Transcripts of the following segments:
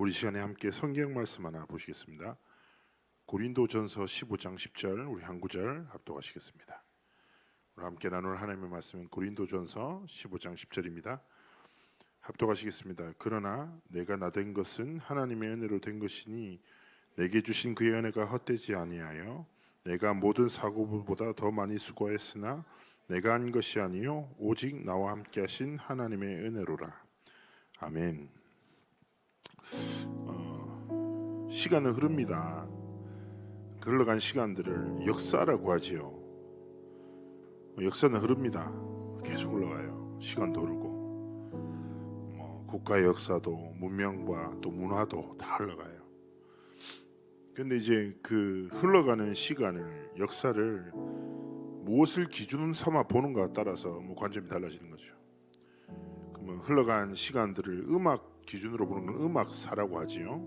우리 시간에 함께 성경 말씀 하나 보시겠습니다. 고린도전서 15장 10절 우리 한 구절 합독하시겠습니다. 우리 함께 나눌 하나님의 말씀은 고린도전서 15장 10절입니다. 합독하시겠습니다. 그러나 내가 나된 것은 하나님의 은혜로 된 것이니 내게 주신 그의 은혜가 헛되지 아니하여 내가 모든 사고보다 더 많이 수고했으나 내가 한 것이 아니요 오직 나와 함께 하신 하나님의 은혜로라. 아멘. 시간은 흐릅니다. 흘러간 시간들을 역사라고 하지요. 역사는 흐릅니다. 계속 흘러가요. 시간도 흐르고 국가의 역사도 문명과 또 문화도 다 흘러가요. 근데 이제 그 흘러가는 시간을, 역사를 무엇을 기준 삼아 보는가에 따라서 관점이 달라지는 거죠. 그러면 흘러간 시간들을 음악 기준으로 보는 건 음악사라고 하지요.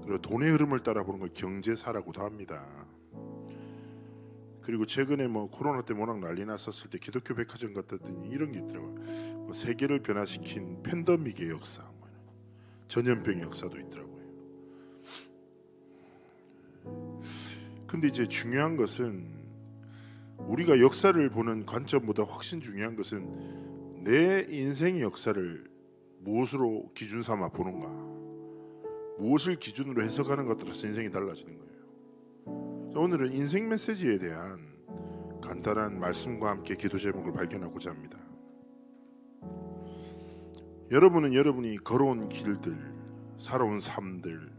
그리고 돈의 흐름을 따라 보는 걸 경제사라고도 합니다. 그리고 최근에 코로나 때 워낙 난리 났었을 때 기독교 백화점 갔더니 이런 게 있더라고요. 세계를 변화시킨 팬데믹의 역사, 전염병의 역사도 있더라고요. 근데 이제 중요한 것은, 우리가 역사를 보는 관점보다 훨씬 중요한 것은 내 인생의 역사를 무엇으로 기준 삼아 보는가, 무엇을 기준으로 해석하는 것 따라서 인생이 달라지는 거예요. 오늘은 인생 메시지에 대한 간단한 말씀과 함께 기도 제목을 발견하고자 합니다. 여러분은 여러분이 걸어온 길들, 살아온 삶들,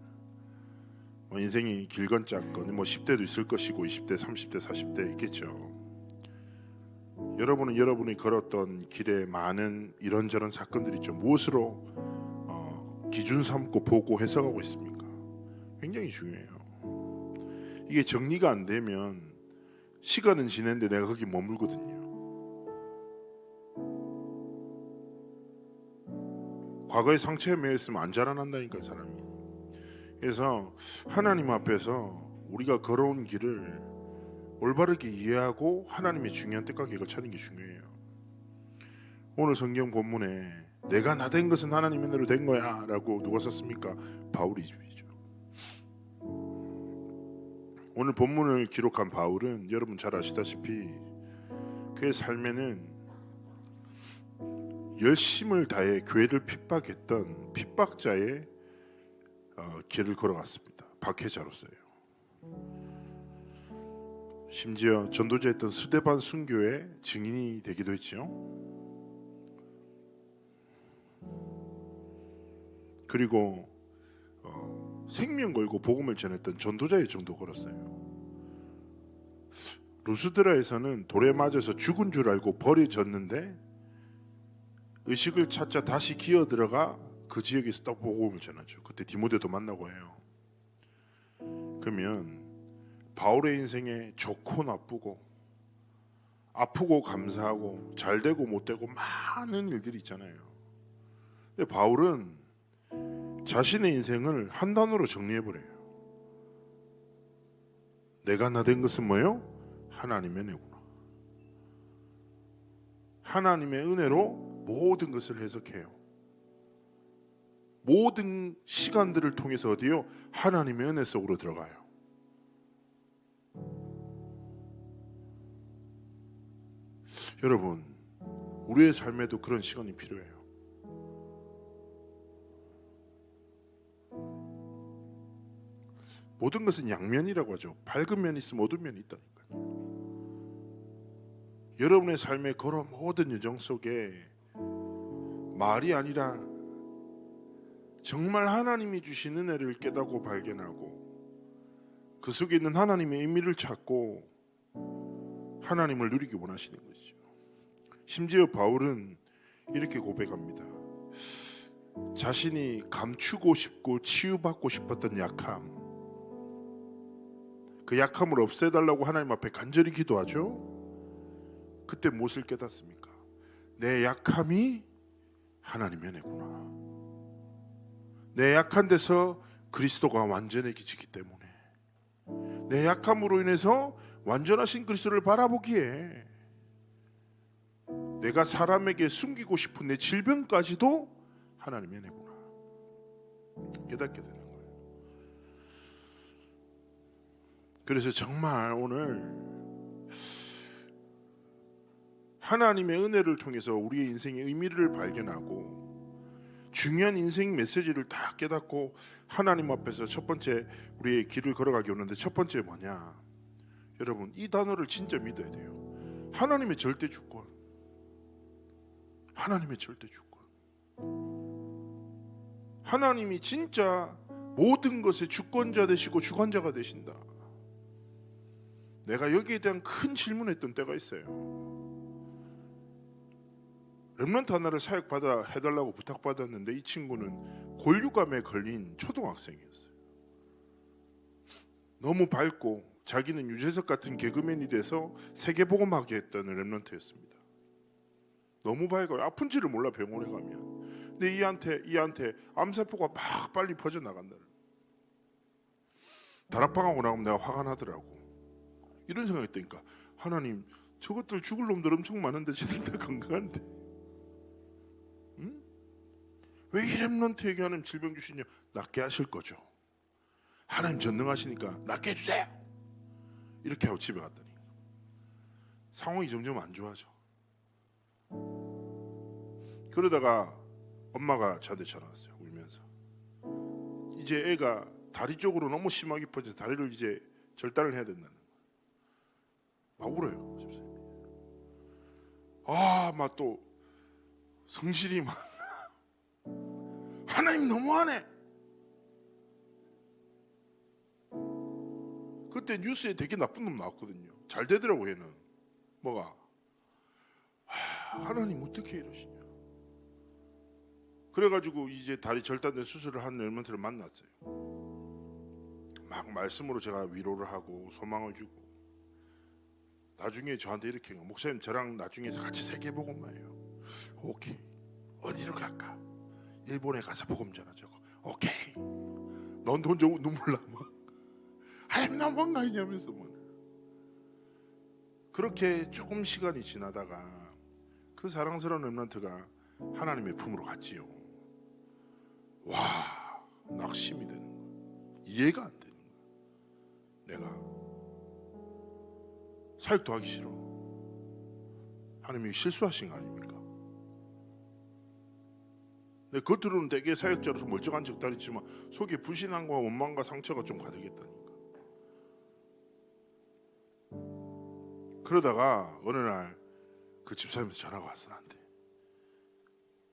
인생이 길건 짧건 10대도 있을 것이고 20대, 30대, 40대 있겠죠. 여러분은 여러분이 걸었던 길에 많은 이런저런 사건들이 있죠. 무엇으로 기준 삼고 보고 해석하고 있습니까? 굉장히 중요해요. 이게 정리가 안 되면 시간은 지냈는데 내가 거기 머물거든요. 과거의 상처에 매여 있으면 안 자라난다니까요, 사람이. 그래서 하나님 앞에서 우리가 걸어온 길을 올바르게 이해하고 하나님의 중요한 뜻과 계획을 찾는 게 중요해요. 오늘 성경 본문에 내가 나된 것은 하나님의 은혜로 된 거야 라고 누가 썼습니까? 바울이죠. 오늘 본문을 기록한 바울은 여러분 잘 아시다시피 그의 삶에는 열심을 다해 교회를 핍박했던 핍박자의 길을 걸어갔습니다. 박해자로서요. 심지어 전도자였던 스데반 순교의 증인이 되기도 했죠. 그리고 생명 걸고 복음을 전했던 전도자의 정도 걸었어요. 루스드라에서는 돌에 맞아서 죽은 줄 알고 버려졌는데 의식을 찾자 다시 기어 들어가 그 지역에서 딱 복음을 전하죠. 그때 디모데도 만나고 해요. 그러면 바울의 인생에 좋고 나쁘고 아프고 감사하고 잘되고 못되고 많은 일들이 있잖아요. 근데 바울은 자신의 인생을 한 단어로 정리해버려요. 내가 나된 것은 뭐예요? 하나님의 은혜구나. 하나님의 은혜로 모든 것을 해석해요. 모든 시간들을 통해서 어디요? 하나님의 은혜 속으로 들어가요. 여러분, 우리의 삶에도 그런 시간이 필요해요. 모든 것은 양면이라고 하죠. 밝은 면이 있으면 어두운 면이 있다니까요. 여러분의 삶에 걸어 모든 여정 속에 말이 아니라 정말 하나님이 주신 은혜를 깨닫고 발견하고 그 속에 있는 하나님의 의미를 찾고 하나님을 누리기 원하시는 것이죠. 심지어 바울은 이렇게 고백합니다. 자신이 감추고 싶고 치유받고 싶었던 약함, 그 약함을 없애달라고 하나님 앞에 간절히 기도하죠. 그때 무엇을 깨닫습니까? 내 약함이 하나님의 은혜구나. 내 약한 데서 그리스도가 완전해지기 때문에, 내 약함으로 인해서 완전하신 그리스도를 바라보기에 내가 사람에게 숨기고 싶은 내 질병까지도 하나님의 은혜구나. 깨닫게 되는 거예요. 그래서 정말 오늘 하나님의 은혜를 통해서 우리의 인생의 의미를 발견하고 중요한 인생 메시지를 다 깨닫고 하나님 앞에서 첫 번째 우리의 길을 걸어가기 오는데, 첫 번째 뭐냐? 여러분, 이 단어를 진짜 믿어야 돼요. 하나님의 절대 주권. 하나님의 절대 주권. 하나님이 진짜 모든 것의 주권자 되시고 주관자가 되신다. 내가 여기에 대한 큰 질문했던 때가 있어요. 렘넌트 하나를 사역받아 해달라고 부탁받았는데 이 친구는 골육암에 걸린 초등학생이었어요. 너무 밝고 자기는 유재석 같은 개그맨이 돼서 세계복음하게 했던 렘넌트였습니다. 너무 밝아요. 아픈지를 몰라 병원에 가면. 근데 이한테 암세포가 막 빨리 퍼져나간다는. 다락방하고 나오면 내가 화가 나더라고. 이런 생각이 드니까, 하나님, 저것들 죽을 놈들 엄청 많은데 쟤들 다 건강한데 왜 이 렘넌트에게 하나님 질병 주시냐? 낫게 하실 거죠. 하나님 전능하시니까 낫게 해주세요. 이렇게 하고 집에 갔더니 상황이 점점 안 좋아져. 그러다가 엄마가 저한테 전화 왔어요. 울면서 이제 애가 다리 쪽으로 너무 심하게 퍼져서 다리를 이제 절단을 해야 된다는 거예요. 막 울어요, 집사님. 막 또 성실히 막 하나님 너무하네. 그때 뉴스에 되게 나쁜 놈 나왔거든요. 잘 되더라고. 얘는 뭐가 하나님 어떻게 이러시냐. 그래가지고 이제 다리 절단된 수술을 한 렘넌트를 만났어요. 막 말씀으로 제가 위로를 하고 소망을 주고, 나중에 저한테 이렇게, 목사님 저랑 나중에 같이 세계복음화해요. 오케이. 어디로 갈까? 일본에 가서 복음 전하자고. 오케이. 넌 혼자 눈물 나면 하나님 나 뭔가 있냐면서 뭐. 그렇게 조금 시간이 지나다가 그 사랑스러운 렘넌트가 하나님의 품으로 갔지요. 와, 낙심이 되는 거야. 이해가 안 되는 거야. 내가 사역도 하기 싫어. 하나님이 실수하신 거 아닙니까? 내 겉으로는 되게 사역자로서 멀쩡한 척 다니지만 속에 불신함과 원망과 상처가 좀 가득했다니까. 그러다가 어느 날 그 집사님한테 전화가 왔어. 나한테.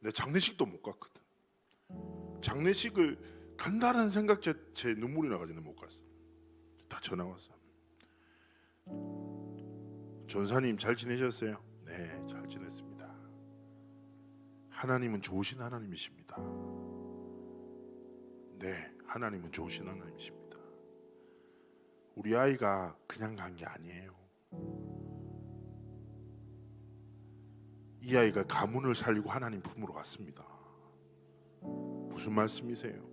내 장례식도 못 갔거든. 장례식을 간다는 생각 자체에 눈물이 나가지고 못 갔어. 다 전화 왔어. 전사님 잘 지내셨어요? 네, 잘 지냈습니다. 하나님은 좋으신 하나님이십니다. 네, 하나님은 좋으신 하나님이십니다. 우리 아이가 그냥 간 게 아니에요. 이 아이가 가문을 살리고 하나님 품으로 갔습니다. 무슨 말씀이세요?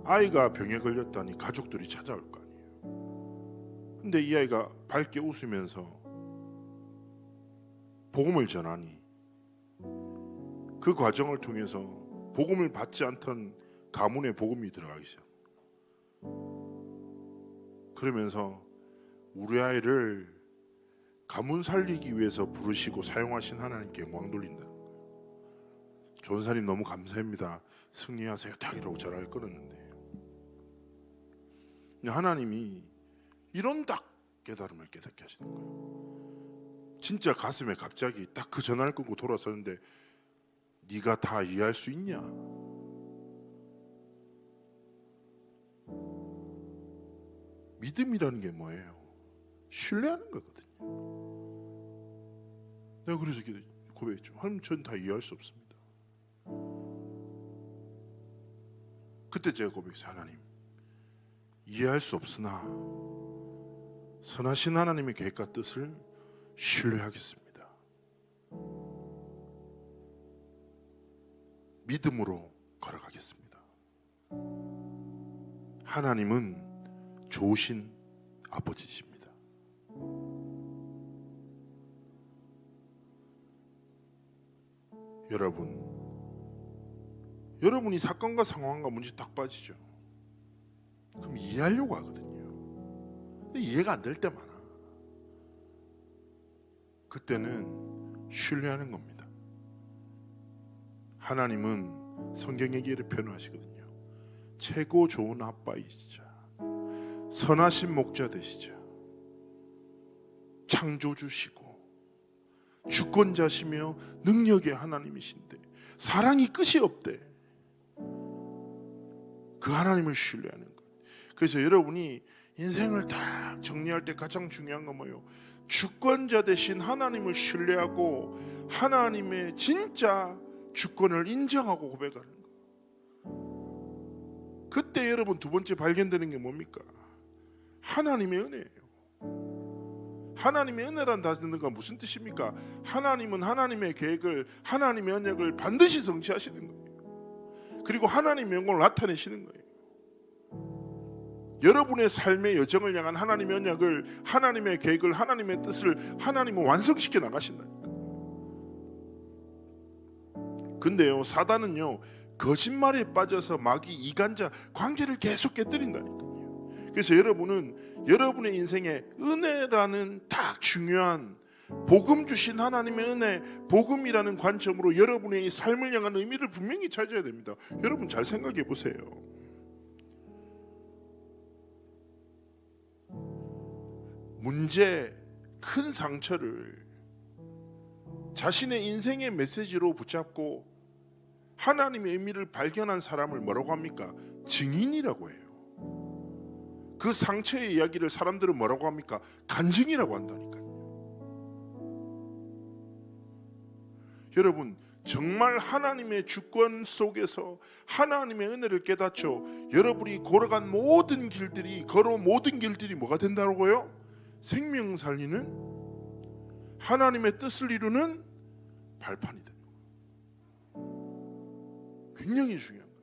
아이가 병에 걸렸다니 가족들이 찾아올 거 아니에요. 근데 이 아이가 밝게 웃으면서 복음을 전하니 그 과정을 통해서 복음을 받지 않던 가문에 복음이 들어가기 시작. 그러면서 우리 아이를 가문 살리기 위해서 부르시고 사용하신 하나님께 영광 돌린다는 거예요. 전사님 너무 감사합니다. 승리하세요. 딱 이러고 전화를 끊었는데, 하나님이 이런 딱 깨달음을 깨닫게 하시는 거예요. 진짜 가슴에 갑자기 딱 그 전화를 끊고 돌아서는데, 네가 다 이해할 수 있냐? 믿음이라는 게 뭐예요? 신뢰하는 거거든요. 내가 그래서 고백했죠. 하나님, 전 다 이해할 수 없습니다. 그때 제가 고백했어요. 하나님, 이해할 수 없으나 선하신 하나님의 계획과 뜻을 신뢰하겠습니다. 믿음으로 걸어가겠습니다. 하나님은 좋으신 아버지십니다. 여러분이 사건과 상황과 문제 딱 빠지죠. 그럼 이해하려고 하거든요. 근데 이해가 안 될 때 많아. 그때는 신뢰하는 겁니다. 하나님은 성경에 이렇게 표현하시거든요. 최고 좋은 아빠이시자, 선하신 목자 되시자, 창조주시고 주권자시며 능력의 하나님이신데 사랑이 끝이 없대. 그 하나님을 신뢰하는 것. 그래서 여러분이 인생을 딱 정리할 때 가장 중요한 건 뭐예요? 주권자 되신 하나님을 신뢰하고 하나님의 진짜 주권을 인정하고 고백하는 거. 그때 여러분 두 번째 발견되는 게 뭡니까? 하나님의 은혜예요. 하나님의 은혜란 단어가 무슨 뜻입니까? 하나님은 하나님의 계획을, 하나님의 언약을 반드시 성취하시는 거예요. 그리고 하나님의 영광을 나타내시는 거예요. 여러분의 삶의 여정을 향한 하나님의 언약을, 하나님의 계획을, 하나님의 뜻을 하나님은 완성시켜 나가신다니까. 근데요, 사단은요 거짓말에 빠져서 마귀 이간자 관계를 계속 깨뜨린다니까요. 그래서 여러분은 여러분의 인생에 은혜라는 딱 중요한 복음 주신 하나님의 은혜, 복음이라는 관점으로 여러분의 이 삶을 향한 의미를 분명히 찾아야 됩니다. 여러분 잘 생각해 보세요. 문제, 큰 상처를 자신의 인생의 메시지로 붙잡고 하나님의 의미를 발견한 사람을 뭐라고 합니까? 증인이라고 해요. 그 상처의 이야기를 사람들은 뭐라고 합니까? 간증이라고 한다니까요. 여러분 정말 하나님의 주권 속에서 하나님의 은혜를 깨닫죠. 여러분이 걸어온 모든 길들이 뭐가 된다고요? 생명 살리는 하나님의 뜻을 이루는 발판이 됩니다. 굉장히 중요한 거예요.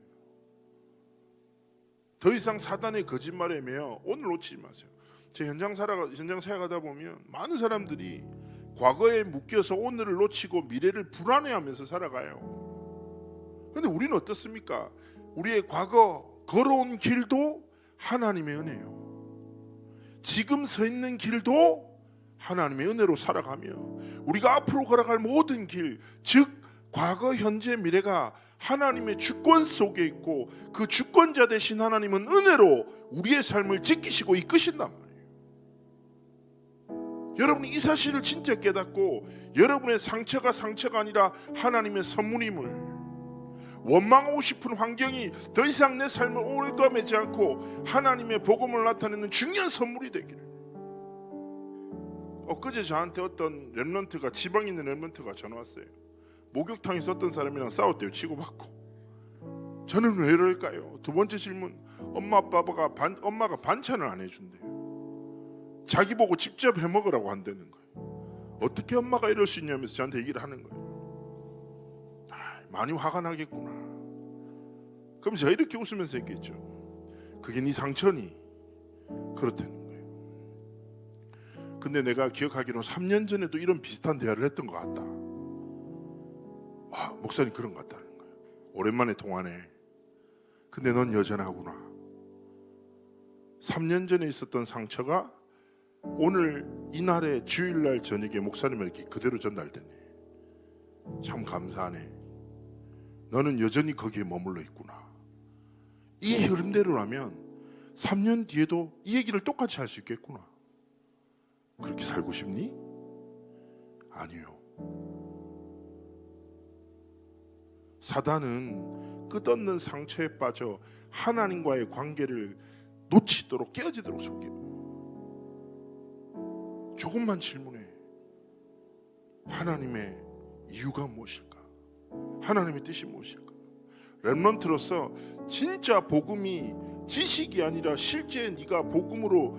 더 이상 사단의 거짓말에 매여 오늘 놓치지 마세요. 제 현장 살아가다 보면 많은 사람들이 과거에 묶여서 오늘을 놓치고 미래를 불안해하면서 살아가요. 그런데 우리는 어떻습니까? 우리의 과거 걸어온 길도 하나님의 은혜예요. 지금 서 있는 길도 하나님의 은혜로 살아가며 우리가 앞으로 걸어갈 모든 길, 즉 과거, 현재, 미래가 하나님의 주권 속에 있고 그 주권자 되신 하나님은 은혜로 우리의 삶을 지키시고 이끄신단 말이에요. 여러분이 이 사실을 진짜 깨닫고 여러분의 상처가 아니라 하나님의 선물임을, 원망하고 싶은 환경이 더 이상 내 삶을 올가매지 않고 하나님의 복음을 나타내는 중요한 선물이 되기를. 엊그제 저한테 어떤 랩런트가, 지방에 있는 랩런트가 전화 왔어요. 목욕탕에서 어떤 사람이랑 싸웠대요. 치고받고. 저는 왜 이럴까요? 두 번째 질문, 엄마가 반찬을 안 해준대요. 자기 보고 직접 해먹으라고 한다는 거예요. 어떻게 엄마가 이럴 수 있냐면서 저한테 얘기를 하는 거예요. 많이 화가 나겠구나. 그럼 제가 이렇게 웃으면서 했겠죠. 그게 네 상처니 그렇다는 거예요. 근데 내가 기억하기로 3년 전에도 이런 비슷한 대화를 했던 것 같다. 와, 목사님 그런 것 같다는 거예요. 오랜만에 통화네. 근데 넌 여전하구나. 3년 전에 있었던 상처가 오늘 이날의 주일날 저녁에 목사님에게 그대로 전달되네. 참 감사하네. 너는 여전히 거기에 머물러 있구나. 이 흐름대로라면 3년 뒤에도 이 얘기를 똑같이 할 수 있겠구나. 그렇게 살고 싶니? 아니요. 사단은 끝없는 상처에 빠져 하나님과의 관계를 놓치도록, 깨어지도록 속여요. 조금만 질문해. 하나님의 이유가 무엇일까? 하나님의 뜻이 무엇일까? 렘넌트로서 진짜 복음이 지식이 아니라 실제 네가 복음으로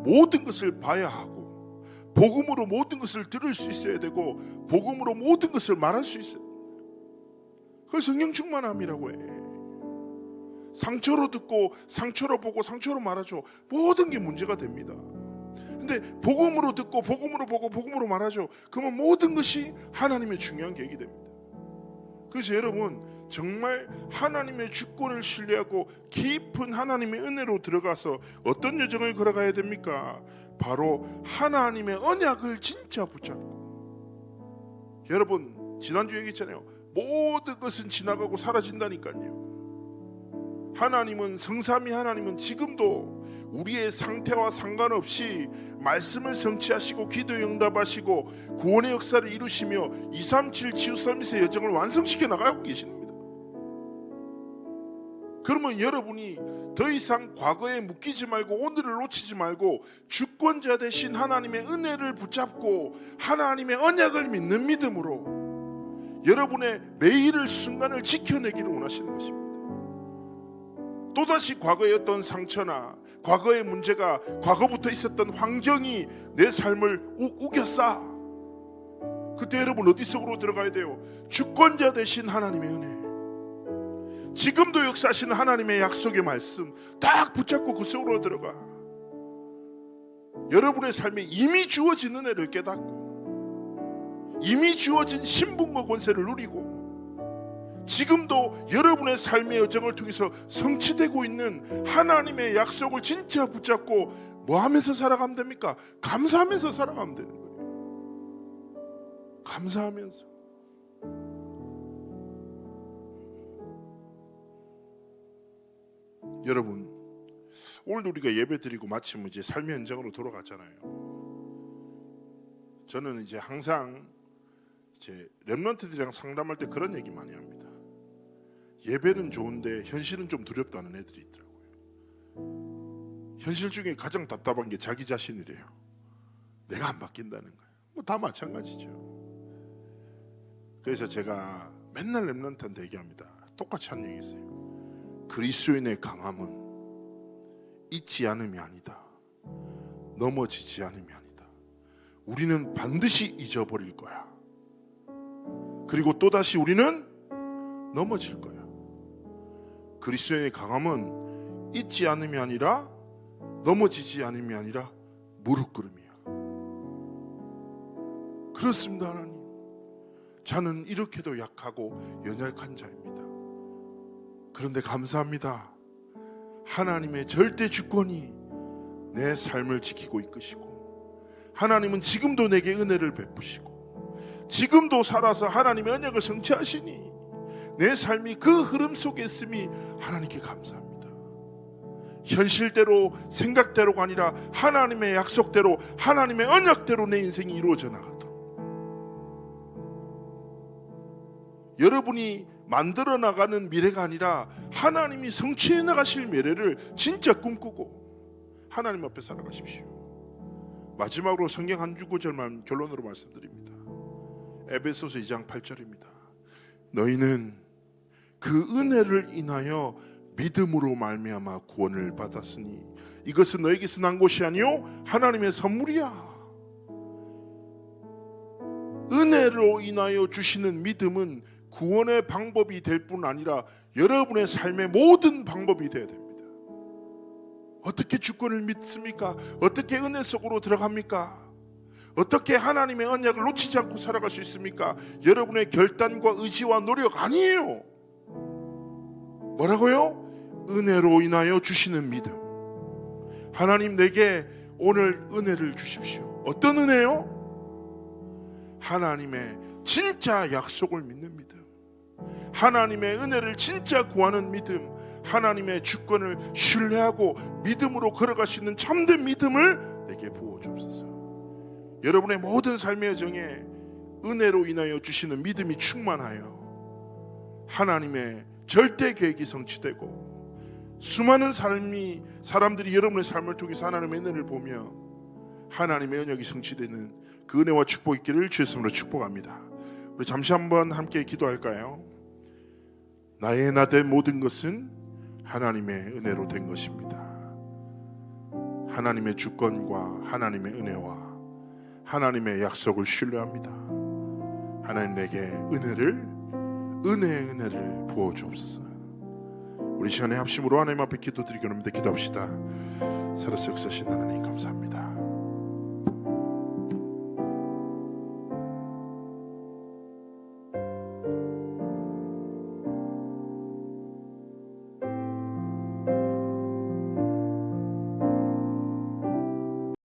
모든 것을 봐야 하고, 복음으로 모든 것을 들을 수 있어야 되고, 복음으로 모든 것을 말할 수 있어야 돼. 그걸 성령 충만함이라고 해. 상처로 듣고 상처로 보고 상처로 말하죠. 모든 게 문제가 됩니다. 근데 복음으로 듣고 복음으로 보고 복음으로 말하죠. 그러면 모든 것이 하나님의 중요한 계획이 됩니다. 그래서 여러분, 정말 하나님의 주권을 신뢰하고 깊은 하나님의 은혜로 들어가서 어떤 여정을 걸어가야 됩니까? 바로 하나님의 언약을 진짜 붙잡고. 여러분, 지난주 얘기했잖아요. 모든 것은 지나가고 사라진다니까요. 하나님은, 성삼위 하나님은 지금도 우리의 상태와 상관없이 말씀을 성취하시고 기도에 응답하시고 구원의 역사를 이루시며 237 치유 서밋의 여정을 완성시켜 나가고 계십니다. 그러면 여러분이 더 이상 과거에 묶이지 말고 오늘을 놓치지 말고 주권자 되신 하나님의 은혜를 붙잡고 하나님의 언약을 믿는 믿음으로 여러분의 매일의 순간을 지켜내기를 원하시는 것입니다. 또다시 과거의 어떤 상처나 과거의 문제가, 과거부터 있었던 환경이 내 삶을 우겼어. 그때 여러분 어디 속으로 들어가야 돼요? 주권자 되신 하나님의 은혜, 지금도 역사하시는 하나님의 약속의 말씀 딱 붙잡고 그 속으로 들어가. 여러분의 삶에 이미 주어진 은혜를 깨닫고 이미 주어진 신분과 권세를 누리고 지금도 여러분의 삶의 여정을 통해서 성취되고 있는 하나님의 약속을 진짜 붙잡고 뭐 하면서 살아가면 됩니까? 감사하면서 살아가면 되는 거예요. 감사하면서. 여러분, 오늘도 우리가 예배 드리고 마치면 이제 삶의 현장으로 돌아가잖아요. 저는 이제 항상 이제 렘넌트들이랑 상담할 때 그런 얘기 많이 합니다. 예배는 좋은데 현실은 좀 두렵다는 애들이 있더라고요. 현실 중에 가장 답답한 게 자기 자신이래요. 내가 안 바뀐다는 거예요. 뭐 다 마찬가지죠. 그래서 제가 맨날 렘넌트한테 얘기합니다. 똑같이 한 얘기 있어요. 그리스도인의 강함은 잊지 않음이 아니다. 넘어지지 않음이 아니다. 우리는 반드시 잊어버릴 거야. 그리고 또다시 우리는 넘어질 거야. 그리스도인의 강함은 잊지 않음이 아니라 넘어지지 않음이 아니라 무릎 꿇음이야. 그렇습니다. 하나님, 저는 이렇게도 약하고 연약한 자입니다. 그런데 감사합니다. 하나님의 절대 주권이 내 삶을 지키고 이끄시고 하나님은 지금도 내게 은혜를 베푸시고 지금도 살아서 하나님의 언약을 성취하시니 내 삶이 그 흐름 속에 있음이 하나님께 감사합니다. 현실대로 생각대로가 아니라 하나님의 약속대로 하나님의 언약대로 내 인생이 이루어져 나가도록 여러분이 만들어 나가는 미래가 아니라 하나님이 성취해 나가실 미래를 진짜 꿈꾸고 하나님 앞에 살아가십시오. 마지막으로 성경 한 구절만 결론으로 말씀드립니다. 에베소서 2장 8절입니다. 너희는 그 은혜를 인하여 믿음으로 말미암아 구원을 받았으니 이것은 너에게서 난 것이 아니요 하나님의 선물이야. 은혜로 인하여 주시는 믿음은 구원의 방법이 될 뿐 아니라 여러분의 삶의 모든 방법이 되어야 됩니다. 어떻게 주권을 믿습니까? 어떻게 은혜 속으로 들어갑니까? 어떻게 하나님의 언약을 놓치지 않고 살아갈 수 있습니까? 여러분의 결단과 의지와 노력 아니에요. 뭐라고요? 은혜로 인하여 주시는 믿음. 하나님, 내게 오늘 은혜를 주십시오. 어떤 은혜요? 하나님의 진짜 약속을 믿는 믿음, 하나님의 은혜를 진짜 구하는 믿음, 하나님의 주권을 신뢰하고 믿음으로 걸어갈 수 있는 참된 믿음을 내게 부어주옵소서. 여러분의 모든 삶의 여정에 은혜로 인하여 주시는 믿음이 충만하여 하나님의 절대 계획이 성취되고 수많은 사람들이 여러분의 삶을 통해서 하나님의 은혜를 보며 하나님의 언약이 성취되는 그 은혜와 축복이 있기를 주의 이름으로 축복합니다. 우리 잠시 한번 함께 기도할까요? 나의 나된 모든 것은 하나님의 은혜로 된 것입니다. 하나님의 주권과 하나님의 은혜와 하나님의 약속을 신뢰합니다. 하나님, 내게 은혜의 은혜를 부어 주옵소서. 우리 시간에 합심으로 하나님 앞에 기도드리기 원합니다. 기도합시다. 살아서 역사하신 하나님 감사합니다.